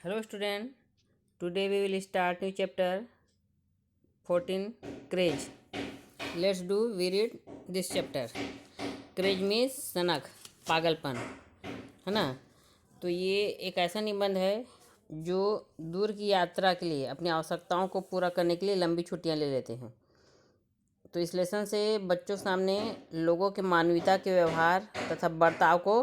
Hello student, today we will start new chapter 14 Craze. Let's we read this chapter. Craze means सनक, पागलपन, है ना। तो ये एक ऐसा निबंध है जो दूर की यात्रा के लिए अपनी आवश्यकताओं को पूरा करने के लिए लंबी छुट्टियां ले लेते हैं। तो इस लेसन से बच्चों सामने लोगों के मानवीयता के व्यवहार तथा बर्ताव को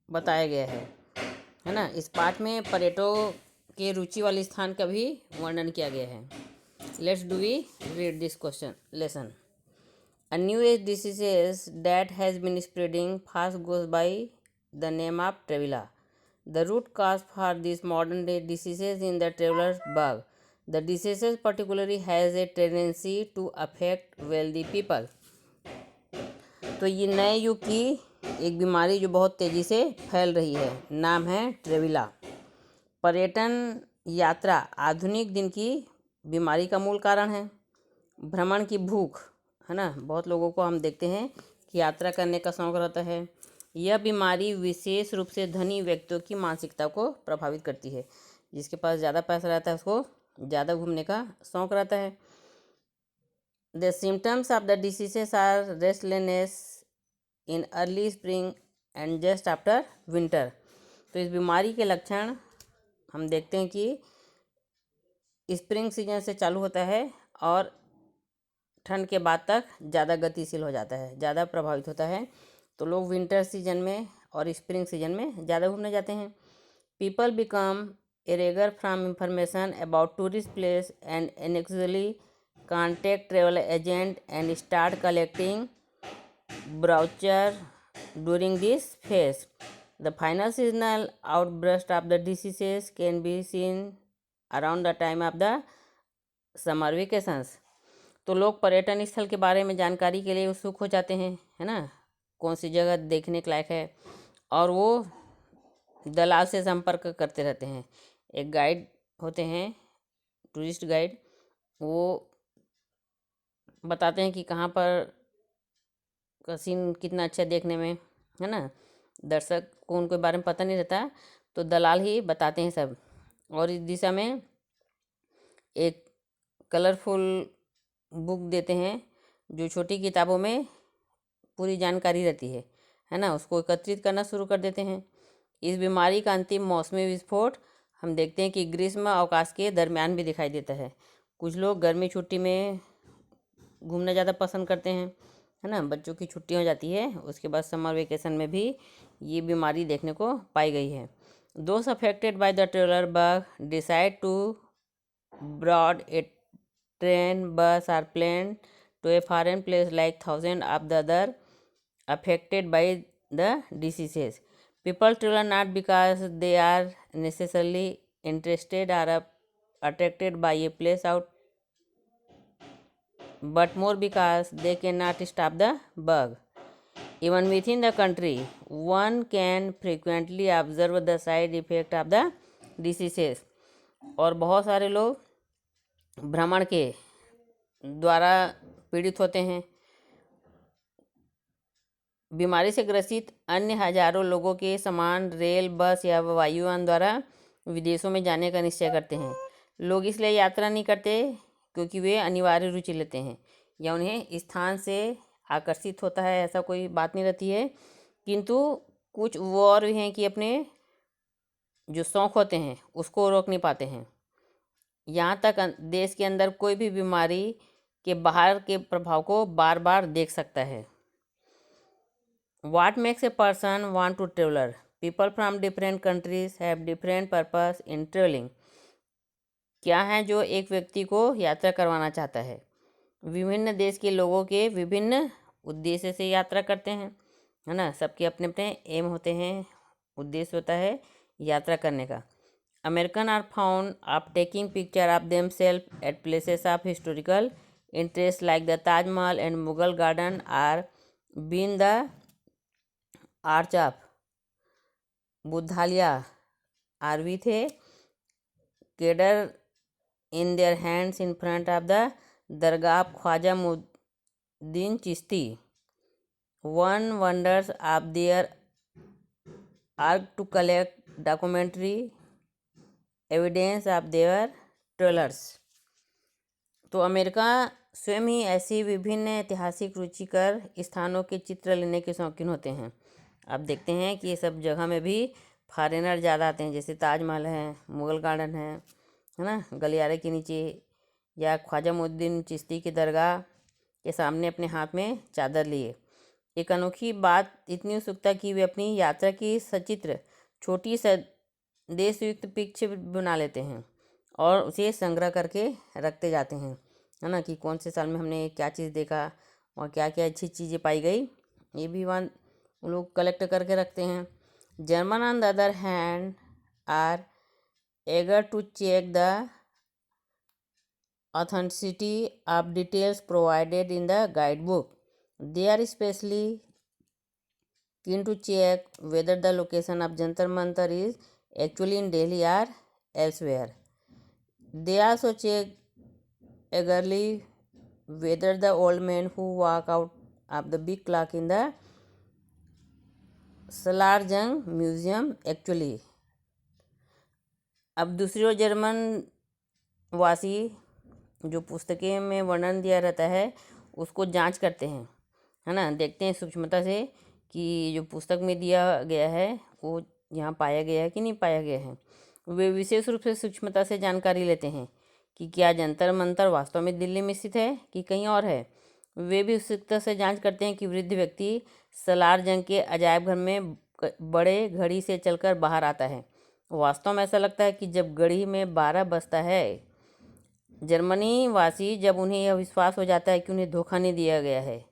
बताया गया है ना। इस पाठ में पर्यटकों के रुचि वाले स्थान का भी वर्णन किया गया है। Let's do we read this question lesson. A new age disease that has been spreading fast goes by the name of Trevilla. The root cause for these modern day diseases in the traveler's bug. The disease particularly has a tendency to affect wealthy people. तो ये नए युग की एक बीमारी जो बहुत तेज़ी से फैल रही है, नाम है ट्रेविला। पर्यटन यात्रा आधुनिक दिन की बीमारी का मूल कारण है। भ्रमण की भूख, है ना। बहुत लोगों को हम देखते हैं कि यात्रा करने का शौक़ रहता है। यह बीमारी विशेष रूप से धनी व्यक्तियों की मानसिकता को प्रभावित करती है। जिसके पास ज़्यादा पैसा रहता है उसको ज़्यादा घूमने का शौक़ रहता है। The symptoms of the diseases are restlessness in early spring and just after winter. तो इस बीमारी के लक्षण हम देखते हैं कि स्प्रिंग सीजन से चालू होता है और ठंड के बाद तक ज़्यादा गतिशील हो जाता है, ज़्यादा प्रभावित होता है। तो लोग विंटर सीजन में और स्प्रिंग सीजन में ज़्यादा घूमने जाते हैं। पीपल बिकम एरेगर from information about tourist place and eventually contact travel agent and start collecting brochure during this phase. The final seasonal outburst of the diseases can be seen around the time of the summer vacations. तो लोग पर्यटन स्थल के बारे में जानकारी के लिए उत्सुक हो जाते हैं, है ना। कौन सी जगह देखने के लायक है, और वो दलाल से संपर्क करते रहते हैं। एक गाइड होते हैं, टूरिस्ट गाइड, वो बताते हैं कि कहाँ पर का सीन कितना अच्छा देखने में, है ना। दर्शक को उनके बारे में पता नहीं रहता, तो दलाल ही बताते हैं सब। और इस दिशा में एक कलरफुल बुक देते हैं जो छोटी किताबों में पूरी जानकारी रहती है ना। उसको एकत्रित करना शुरू कर देते हैं। इस बीमारी का अंतिम मौसमी विस्फोट हम देखते हैं कि ग्रीष्म अवकाश के दरमियान भी दिखाई देता है। कुछ लोग गर्मी छुट्टी में घूमना ज़्यादा पसंद करते हैं, है ना। बच्चों की छुट्टी हो जाती है, उसके बाद समर वेकेशन में भी ये बीमारी देखने को पाई गई है। Those affected by the traveller bug decide to board a train bus or plane to a foreign place like thousand of the other affected by the diseases. People travel not because they are necessarily interested or attracted by a place out, but more because they cannot stop the bug. Even within the country, one can frequently observe the side effect of the diseases. और बहुत सारे लोग भ्रमण के द्वारा पीड़ित होते हैं। बीमारी से ग्रसित अन्य हजारों लोगों के समान रेल, बस या वायुयान द्वारा विदेशों में जाने का निश्चय करते हैं। लोग इसलिए यात्रा नहीं करते क्योंकि वे अनिवार्य रुचि लेते हैं या उन्हें स्थान से आकर्षित होता है, ऐसा कोई बात नहीं रहती है। किंतु कुछ वो और भी हैं कि अपने जो शौक़ होते हैं उसको रोक नहीं पाते हैं। यहाँ तक देश के अंदर कोई भी बीमारी के बाहर के प्रभाव को बार बार देख सकता है। What makes a person want to travel? People from different countries have different purpose in traveling. क्या है जो एक व्यक्ति को यात्रा करवाना चाहता है? विभिन्न देश के लोगों के विभिन्न उद्देश्य से यात्रा करते हैं, है ना। सबके अपने अपने एम होते हैं, उद्देश्य होता है यात्रा करने का। American are found of taking picture of them self at places of historical interest like the Taj Mahal and Mughal garden or been the arch of बुद्धालिया आर विथ ए केडर in their hands in front of the Dargah of Khwaja Muddin Chishti. One wonders of their urge to collect documentary evidence of their travels. तो America स्वयं ही ऐसी विभिन्न ऐतिहासिक रुचिकर स्थानों के चित्र लेने के शौकीन होते हैं। आप देखते हैं कि ये सब जगह में भी फॉरेनर ज़्यादा आते हैं, जैसे ताजमहल है, मुगल गार्डन है ना, गलियारे के नीचे, या ख्वाजा मुद्दीन चिश्ती की दरगाह के सामने अपने हाथ में चादर लिए। एक अनोखी बात इतनी उत्सुकता कि वे अपनी यात्रा की सचित्र छोटी संदेशयुक्त पिक्चर बना लेते हैं और उसे संग्रह करके रखते जाते हैं, है ना, कि कौन से साल में हमने क्या चीज़ देखा और क्या क्या अच्छी चीज़ें पाई गई, ये भी वहाँ वो लोग कलेक्ट करके रखते हैं। German on the other hand are eager to check the authenticity of details provided in the guidebook. They are especially keen to check whether the location of Jantar Mantar is actually in Delhi or elsewhere. They also check eagerly whether the old men who walk out of the big clock in the Salarjung Museum actually. अब दूसरी ओर German वासी जो पुस्तकें में वर्णन दिया रहता है उसको जांच करते हैं, है ना, देखते हैं सूक्ष्मता से कि जो पुस्तक में दिया गया है वो यहाँ पाया गया है कि नहीं पाया गया है। वे विशेष रूप से सूक्ष्मता से जानकारी लेते हैं कि क्या जंतर मंतर वास्तव में दिल्ली में स्थित है कि कहीं और है। वे भी उत्सुकता से जांच करते हैं कि वृद्ध व्यक्ति सलार जंग के अजायब घर में बड़े घड़ी से चलकर बाहर आता है। वास्तव में ऐसा लगता है कि जब घड़ी में 12 बजता है, जर्मनी वासी जब उन्हें यह विश्वास हो जाता है कि उन्हें धोखा नहीं दिया गया है,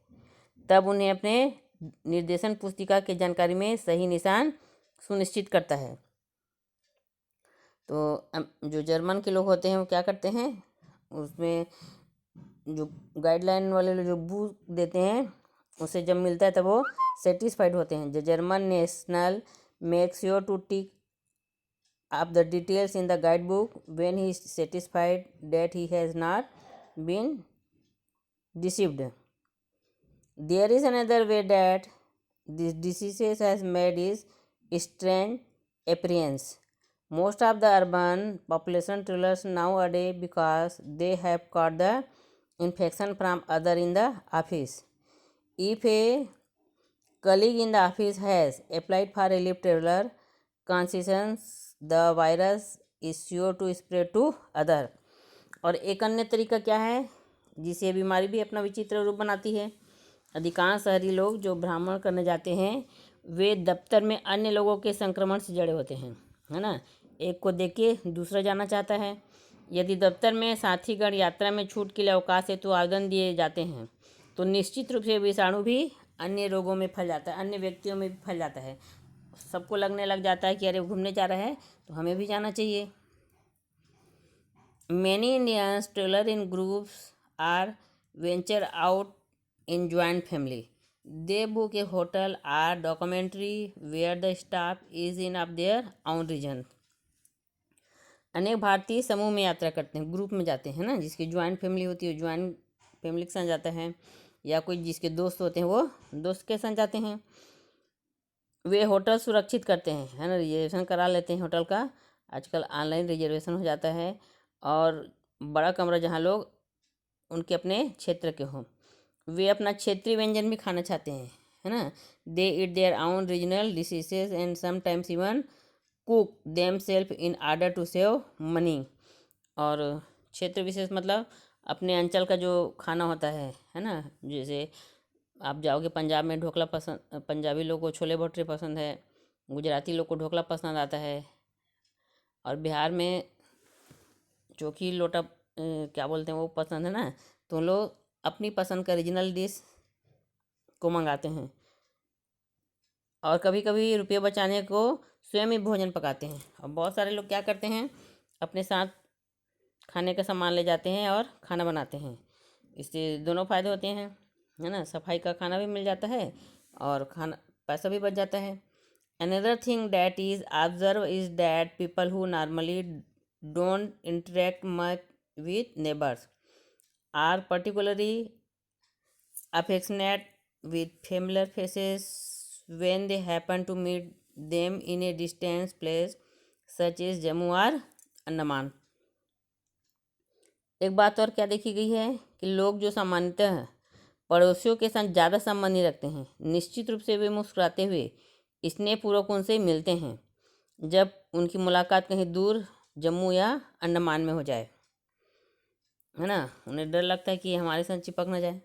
तब उन्हें अपने निर्देशन पुस्तिका की जानकारी में सही निशान सुनिश्चित करता है। तो जो जर्मन के लोग होते हैं वो क्या करते हैं, उसमें जो गाइडलाइन वाले लोग जो बुक देते हैं उसे जब मिलता है तब वो सेटिस्फाइड होते हैं। The German national make sure to tick up the details in the guidebook when he is satisfied that he has not been deceived. There is another way that this disease has made his strange appearance. Most of the urban population travelers nowadays because they have caught the infection from other in the office. If a colleague in the office has applied for relief traveler concessions, the virus is sure to spread to other. और एक अन्य तरीका क्या है जिसे बीमारी भी अपना विचित्र रूप बनाती है। अधिकांश शहरी लोग जो भ्रमण करने जाते हैं वे दफ्तर में अन्य लोगों के संक्रमण से जड़े होते हैं, है ना। एक को देख के दूसरा जाना चाहता है। यदि दफ्तर में साथीगण यात्रा में छूट के लिए अवकाश हेतु आवेदन दिए जाते हैं तो निश्चित रूप से विषाणु भी अन्य रोगों में फैल जाता है, अन्य व्यक्तियों में भी फैल जाता है। सबको लगने लग जाता है कि अरे घूमने जा रहा है तो हमें भी जाना चाहिए। Many Indians traveller in groups are venture out in joint family. They book a hotel or documentary where the staff is in of their own region. अनेक भारतीय समूह में यात्रा करते हैं, ग्रुप में जाते हैं ना, जिसकी ज्वाइंट फैमिली होती है ज्वाइंट फैमिली के साथ जाता है, या कोई जिसके दोस्त होते हैं वो दोस्त के साथ जाते हैं। वे होटल सुरक्षित करते हैं, है ना, रिजर्वेशन करा लेते हैं होटल का। आजकल ऑनलाइन रिजर्वेशन हो जाता है और बड़ा कमरा जहाँ लोग उनके अपने क्षेत्र के हों। वे अपना क्षेत्रीय व्यंजन भी खाना चाहते हैं, है ना। They eat their own regional dishes and sometimes even cook them self in order to save money. और क्षेत्र विशेष मतलब अपने अंचल का जो खाना होता है ना। जैसे आप जाओगे पंजाब में ढोकला पसंद, पंजाबी लोग को छोले भटूरे पसंद है, गुजराती लोग को ढोकला पसंद आता है, और बिहार में चोखी लोटा क्या बोलते हैं वो पसंद है ना। तो लोग अपनी पसंद का रीजनल डिश को मंगाते हैं। और कभी कभी रुपये बचाने को स्वयं ही भोजन पकाते हैं। और बहुत सारे लोग क्या करते हैं, अपने साथ खाने का सामान ले जाते हैं और खाना बनाते हैं। इससे दोनों फ़ायदे होते हैं, है ना। सफाई का खाना भी मिल जाता है और खाना पैसा भी बच जाता है। Another thing that is observe is that people who normally don't interact much with neighbours are particularly affectionate with familiar faces when they happen to meet them in a distant place such as Jammu or Andaman. एक बात और क्या देखी गई है कि लोग जो सामान्यतः पड़ोसियों के साथ ज़्यादा संबंध नहीं रखते हैं, निश्चित रूप से वे मुस्कुराते हुए स्नेहपूर्वक उनसे मिलते हैं जब उनकी मुलाकात कहीं दूर जम्मू या अंडमान में हो जाए, है ना। उन्हें डर लगता है कि हमारे साथ चिपक ना जाए।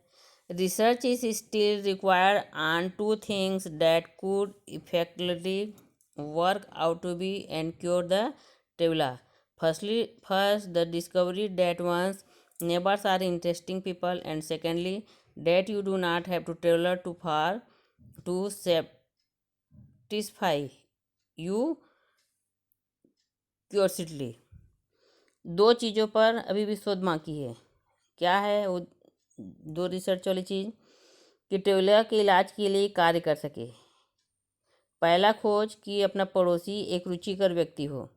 Research is still required on two things that could effectively work out to be and cure the traveller. First, the discovery that one's neighbors are interesting people, and secondly, that you do not have to travel too far to satisfy you curiosity। दो चीज़ों पर अभी भी शोध बाकी है। क्या है वो दो रिसर्च वाली चीज़? कि ट्रेवलर के इलाज के लिए कार्य कर सके। पहला खोज कि अपना पड़ोसी एक रुचिकर व्यक्ति हो।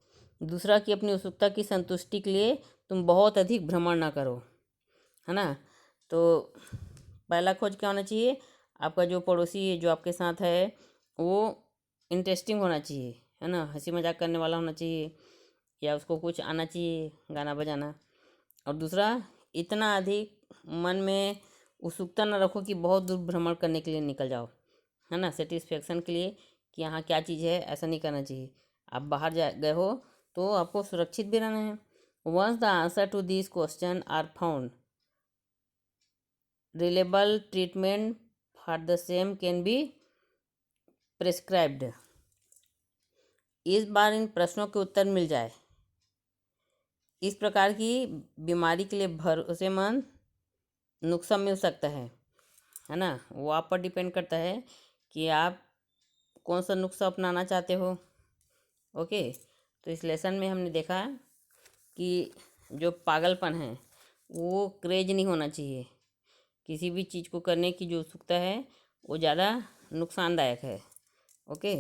दूसरा कि अपनी उत्सुकता की संतुष्टि के लिए तुम बहुत अधिक भ्रमण ना करो, है ना। तो पहला खोज क्या होना चाहिए? आपका जो पड़ोसी है जो आपके साथ है वो इंटरेस्टिंग होना चाहिए, है ना, हंसी मजाक करने वाला होना चाहिए, या उसको कुछ आना चाहिए गाना बजाना। और दूसरा, इतना अधिक मन में उत्सुकता ना रखो कि बहुत दूर भ्रमण करने के लिए निकल जाओ, है ना, सेटिस्फेक्शन के लिए कि यहाँ क्या चीज़ है, ऐसा नहीं करना चाहिए। आप बाहर जा गए हो तो आपको सुरक्षित भी रहना है। Once the answer to this question are found, reliable treatment for the same can be prescribed. इस बार इन प्रश्नों के उत्तर मिल जाए, इस प्रकार की बीमारी के लिए भरोसेमंद नुस्खा मिल सकता है ना। वो आप पर डिपेंड करता है कि आप कौन सा नुस्खा अपनाना चाहते हो। ओके, तो इस लेसन में हमने देखा कि जो पागलपन है वो क्रेज नहीं होना चाहिए। किसी भी चीज़ को करने की जो उत्सुकता है वो ज़्यादा नुकसानदायक है। ओके।